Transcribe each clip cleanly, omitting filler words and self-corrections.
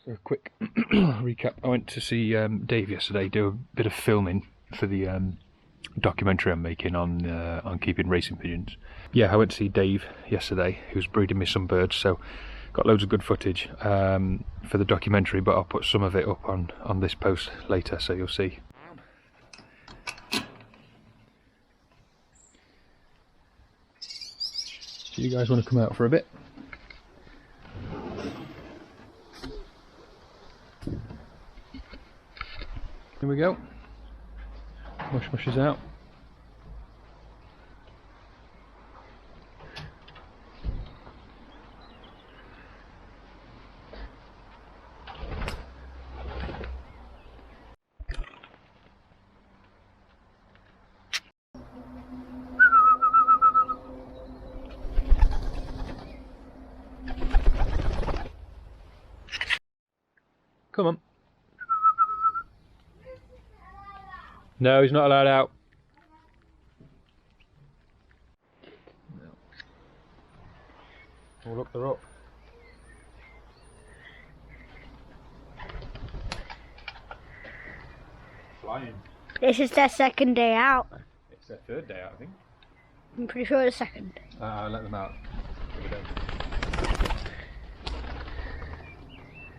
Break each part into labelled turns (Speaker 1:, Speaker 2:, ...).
Speaker 1: A quick recap. I went to see Dave yesterday do a bit of filming for the documentary I'm making on keeping racing pigeons. Yeah, I went to see Dave yesterday, who's breeding me some birds, so got loads of good footage for the documentary, but I'll put some of it up on this post later, so you'll see. So you guys want to come out for a bit? Here we go. Mush is out. Come on. No, he's not allowed out. No. Oh, look, they're up. Flying.
Speaker 2: This is their second day out.
Speaker 1: It's their third day out, I think.
Speaker 2: I'm pretty sure it's second.
Speaker 1: I'll let them out.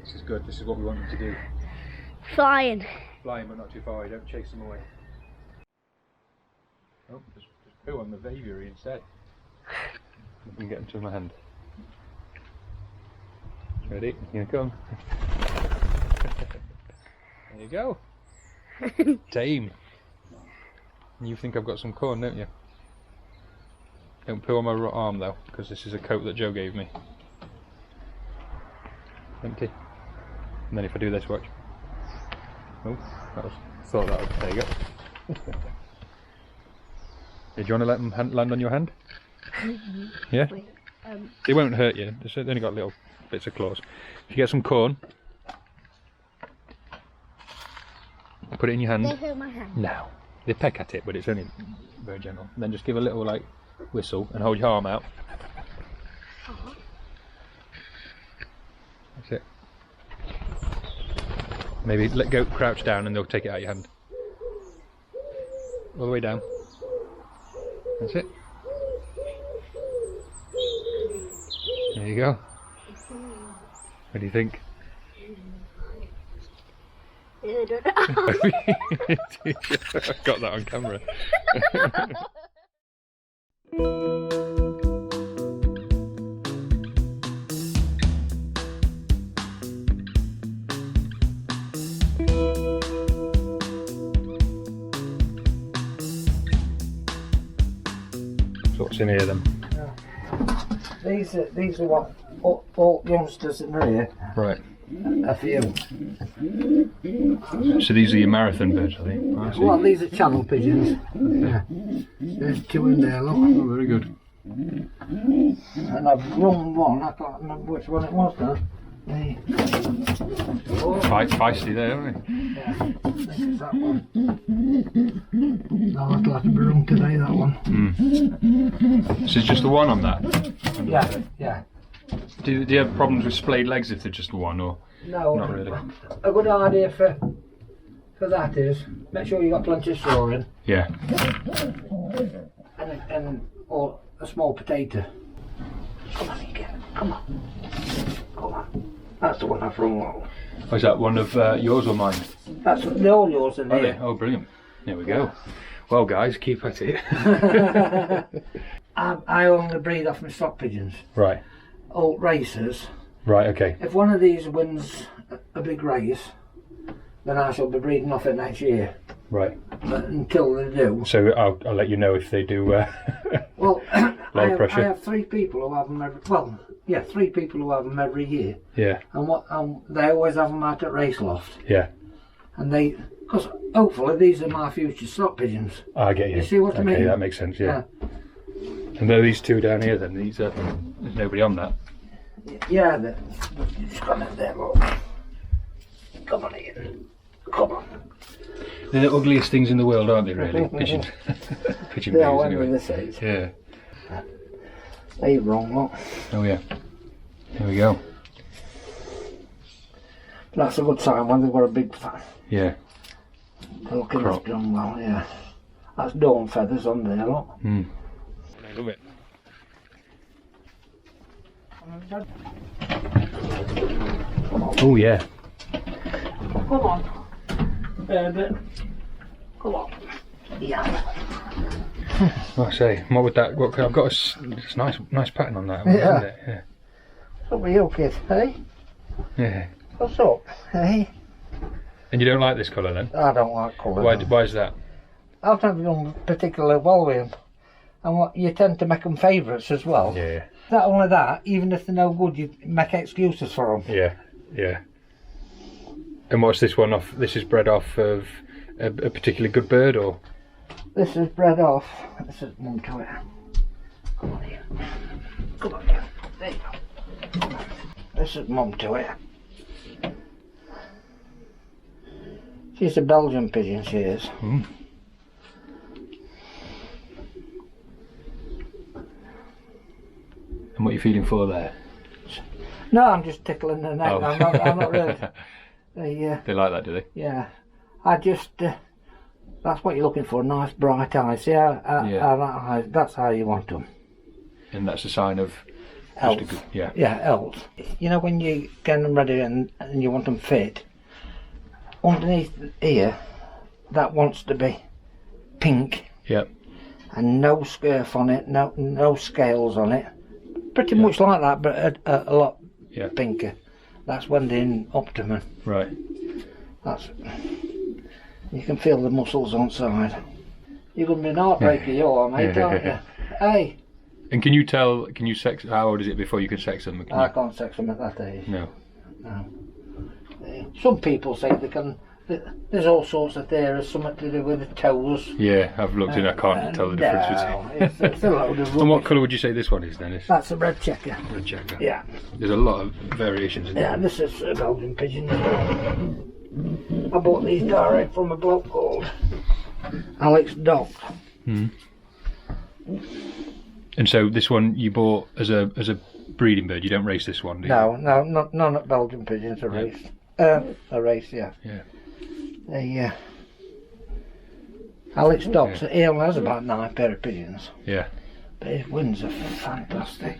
Speaker 1: This is good. This is what we want them to do.
Speaker 2: Flying.
Speaker 1: Flying, but not too far. You don't chase them away. Oh, just poo on the aviary instead. I can get them to my hand. Ready? Here they come. There you go. Tame. You think I've got some corn, don't you? Don't poo on my arm though, because this is a coat that Joe gave me. Empty. And then if I do this, watch. Oh, thought that was, there you go. Do you want to let them land on your hand? Yeah?
Speaker 2: Wait,
Speaker 1: They won't hurt you, they've only got little bits of claws. If you get some corn, put it in your hand.
Speaker 2: they hurt my hand.
Speaker 1: No. They peck at it, but it's only very gentle. And then just give a little like whistle and hold your arm out. That's it. Maybe let go, crouch down, and they'll take it out of your hand. All the way down. That's it. There you go. What do you think?
Speaker 2: I don't know.
Speaker 1: I've got that on camera. So what's in here then?
Speaker 3: These are what all youngsters in here.
Speaker 1: Right.
Speaker 3: A few.
Speaker 1: So these are your marathon birds, I think. I see.
Speaker 3: Well, these are channel pigeons. Yeah. There's two in there, look.
Speaker 1: Oh, very good.
Speaker 3: And I've run one, I can't remember which one it was now.
Speaker 1: Feisty there, aren't they?
Speaker 3: Yeah, this is that one. No, I'd like to be run today, that one.
Speaker 1: So it's just the one on that?
Speaker 3: Yeah, yeah.
Speaker 1: Do you have problems with splayed legs if they're just the one, or
Speaker 3: No,
Speaker 1: not really?
Speaker 3: a good idea for that is, make sure you got plenty of straw in.
Speaker 1: Yeah.
Speaker 3: Or a small potato. Come on, again. Come on. Come on. That's the one I've run out.
Speaker 1: Oh, is that one of yours or mine?
Speaker 3: That's they're all yours in
Speaker 1: Are
Speaker 3: here.
Speaker 1: they? Oh, brilliant. There we go. Well, guys, keep at it.
Speaker 3: I only breed off my stock pigeons.
Speaker 1: Right.
Speaker 3: All racers.
Speaker 1: Right, okay.
Speaker 3: If one of these wins a big race, then I shall be breeding off it next year.
Speaker 1: Right.
Speaker 3: But until they do.
Speaker 1: So I'll let you know if they do
Speaker 3: Well, I
Speaker 1: pressure.
Speaker 3: have 3 people who have them every. Well, yeah, 3 people who have them every year.
Speaker 1: Yeah.
Speaker 3: And they always have them out at Race Loft.
Speaker 1: Yeah.
Speaker 3: And because hopefully these are my future stock pigeons.
Speaker 1: I get you.
Speaker 3: You see what I mean?
Speaker 1: Okay, that makes sense, yeah. And there are these two down here then, these there's nobody on that.
Speaker 3: Yeah, just come in there, look. Come on in. Come on.
Speaker 1: They're the ugliest things in the world, aren't they, really? Pigeons. Pigeon
Speaker 3: They are
Speaker 1: babies,
Speaker 3: when they're
Speaker 1: anyway.
Speaker 3: this age.
Speaker 1: Yeah.
Speaker 3: They're wrong, look.
Speaker 1: Oh, yeah. Here we go.
Speaker 3: That's a good sign when they've got a big fan.
Speaker 1: Yeah.
Speaker 3: They're looking after them well, yeah. That's dawn feathers on there, look.
Speaker 1: I love it. Oh yeah.
Speaker 3: Come on. Baby. Come on. Yeah.
Speaker 1: Like I say, what would that? What I've got it's nice pattern on that,
Speaker 3: Yeah.
Speaker 1: isn't it? Yeah.
Speaker 3: What's up with you, kid? Hey?
Speaker 1: Yeah.
Speaker 3: What's up? Hey?
Speaker 1: And you don't like this colour then?
Speaker 3: I don't like colour.
Speaker 1: Why is that?
Speaker 3: I've never done particularly well with them. And what you tend to make them favourites as well.
Speaker 1: Yeah.
Speaker 3: Not only that, even if they're no good, you make excuses for them.
Speaker 1: Yeah. Yeah. And what's this one off? This is bred off of a particularly good bird, or?
Speaker 3: This is bred off. This is mum to it. Come on here. Come on here. There you go. This is mum to it. She's a Belgian pigeon, she is.
Speaker 1: Mm. And what are you feeling for there?
Speaker 3: No, I'm just tickling her neck.
Speaker 1: Oh.
Speaker 3: I'm not really.
Speaker 1: They like that, do they?
Speaker 3: Yeah. I just. That's what you're looking for, nice bright eyes. See how eyes, that's how you want them.
Speaker 1: And that's a sign of
Speaker 3: Health.
Speaker 1: just a good, yeah.
Speaker 3: Yeah, health. You know when you get them ready and you want them fit, underneath here, that wants to be pink
Speaker 1: Yep.
Speaker 3: and no scurf on it, no scales on it. Pretty much like that, but a lot pinker. That's when they're in optimum.
Speaker 1: Right.
Speaker 3: That's. You can feel the muscles on side. You're going to be an heartbreaker, you are, mate, aren't you? Hey.
Speaker 1: And can you sex, how old is it before you can sex them?
Speaker 3: I can't sex them at that age.
Speaker 1: No.
Speaker 3: No. Some people say they can. There's all sorts of theories, something to do with the toes.
Speaker 1: Yeah, I've looked in, I can't tell the difference between.
Speaker 3: It's a load of rubbish.
Speaker 1: And what colour would you say this one is then? It's
Speaker 3: That's a red checker.
Speaker 1: red checker.
Speaker 3: Yeah.
Speaker 1: There's a lot of variations in
Speaker 3: Yeah,
Speaker 1: there.
Speaker 3: this is a Belgian pigeon as well. I bought these direct from a bloke called Alex Dock.
Speaker 1: Mm. And so this one you bought as a breeding bird. You don't race this one, do you?
Speaker 3: No, none of Belgian pigeons are raced. A race, yeah.
Speaker 1: Yeah.
Speaker 3: Alex Dock, he only has about 9 pair of pigeons.
Speaker 1: Yeah.
Speaker 3: But his wings are fantastic.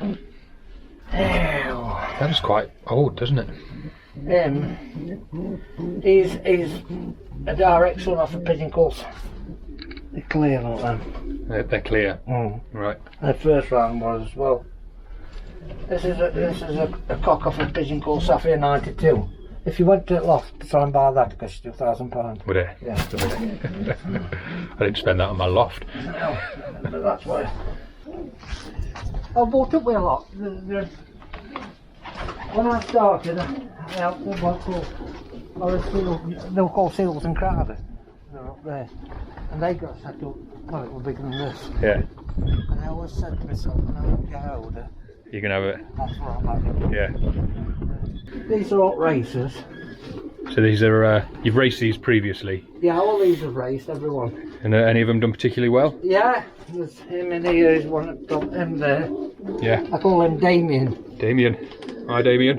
Speaker 1: That is quite old, doesn't it?
Speaker 3: He's a direct son off a pigeon called. They're clear like them.
Speaker 1: They're clear.
Speaker 3: Mm.
Speaker 1: Right.
Speaker 3: The first round was as well. This is a cock off a pigeon called Sapphire 92. If you went to the loft to try and buy that, it cost you £2,000.
Speaker 1: Would it?
Speaker 3: Yeah.
Speaker 1: I didn't spend that on my loft.
Speaker 3: No, but that's why. I bought up with a lot. When I started, I helped them what they were called Seals and Crowder. They're up there. And they got set up, well, it was bigger than this.
Speaker 1: Yeah.
Speaker 3: And I always said to myself, when I get older,
Speaker 1: You can have it.
Speaker 3: that's what I'm like.
Speaker 1: Yeah.
Speaker 3: These are all racers.
Speaker 1: So these are, you've raced these previously?
Speaker 3: Yeah, all these have raced, everyone.
Speaker 1: And any of them done particularly well?
Speaker 3: Yeah, there's him in here, there's one got him there.
Speaker 1: Yeah.
Speaker 3: I call him Damien.
Speaker 1: Damien. Hi, Damien.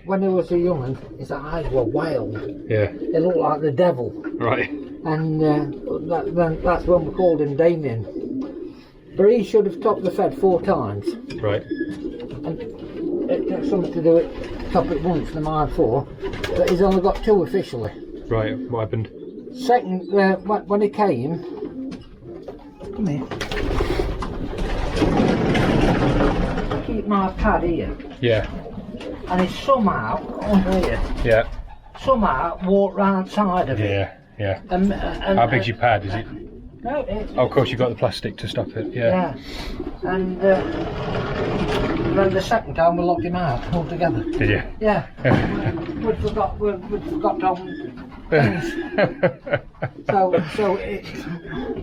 Speaker 3: When he was a young'un, his eyes were wild.
Speaker 1: Yeah.
Speaker 3: They looked like the devil.
Speaker 1: Right.
Speaker 3: And that's when we called him Damien. But he should have topped the fed 4 times.
Speaker 1: Right.
Speaker 3: And it took something to do it, top it once, the mine 4. But he's only got 2 officially.
Speaker 1: Right. What happened?
Speaker 3: Second, when he came, come here. I keep my pad here.
Speaker 1: Yeah.
Speaker 3: And he somehow, under here,
Speaker 1: Yeah.
Speaker 3: somehow walked round side of it.
Speaker 1: Yeah. Yeah.
Speaker 3: And
Speaker 1: How big's your pad? Is it?
Speaker 3: No, it's.
Speaker 1: Oh, of course, you've got the plastic to stop it. Yeah.
Speaker 3: Yeah. And then the second time we locked him out altogether.
Speaker 1: Did you?
Speaker 3: Yeah. We'd forgot on things. So it.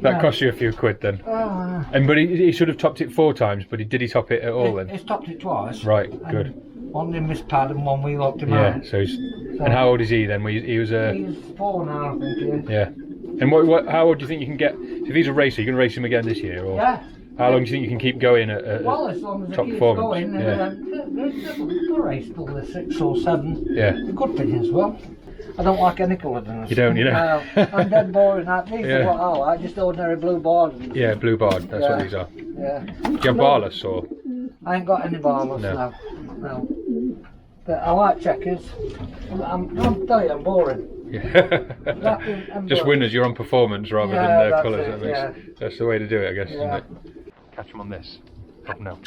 Speaker 1: That cost you a few quid then. But he should have topped it 4 times. But did he top it at all then?
Speaker 3: He's topped it twice.
Speaker 1: Right. Good.
Speaker 3: One in his pad and one we locked him
Speaker 1: Yeah.
Speaker 3: out.
Speaker 1: So he's. And how old is he then? He was a.
Speaker 3: He's 4 now, I think.
Speaker 1: Yeah. And how old do you think you can get? If he's a racer, you can race him again this year, or?
Speaker 3: Yeah.
Speaker 1: How long do you think you can keep going at
Speaker 3: Well, as long as it
Speaker 1: top
Speaker 3: keeps
Speaker 1: performance?
Speaker 3: going,
Speaker 1: Yeah.
Speaker 3: they're race till they're 6 or 7.
Speaker 1: Yeah.
Speaker 3: They're good pigeons, well. I don't like any colour ones.
Speaker 1: You don't, you know?
Speaker 3: I'm dead boring. These
Speaker 1: Yeah.
Speaker 3: are what I like, just ordinary blue borders.
Speaker 1: Yeah, blue barred. That's what these are.
Speaker 3: Yeah.
Speaker 1: Do you have barless or?
Speaker 3: I ain't got any barless now. No. But I like checkers. I'm telling you, I'm boring.
Speaker 1: Yeah. Just winners. You're on performance rather than
Speaker 3: that's
Speaker 1: colours.
Speaker 3: it,
Speaker 1: That's the way to do it, I guess,
Speaker 3: Yeah.
Speaker 1: isn't it? Catch them on this. Oh no.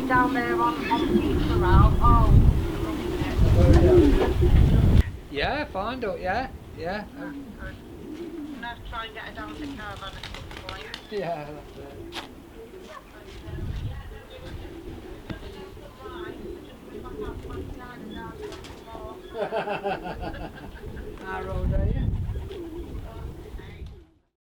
Speaker 2: Down there on the route. Oh.
Speaker 3: Yeah, fine, don't yeah? Yeah.
Speaker 2: Let's try and get her down the caravan at some point.
Speaker 3: Yeah, that's it. Our road, are you?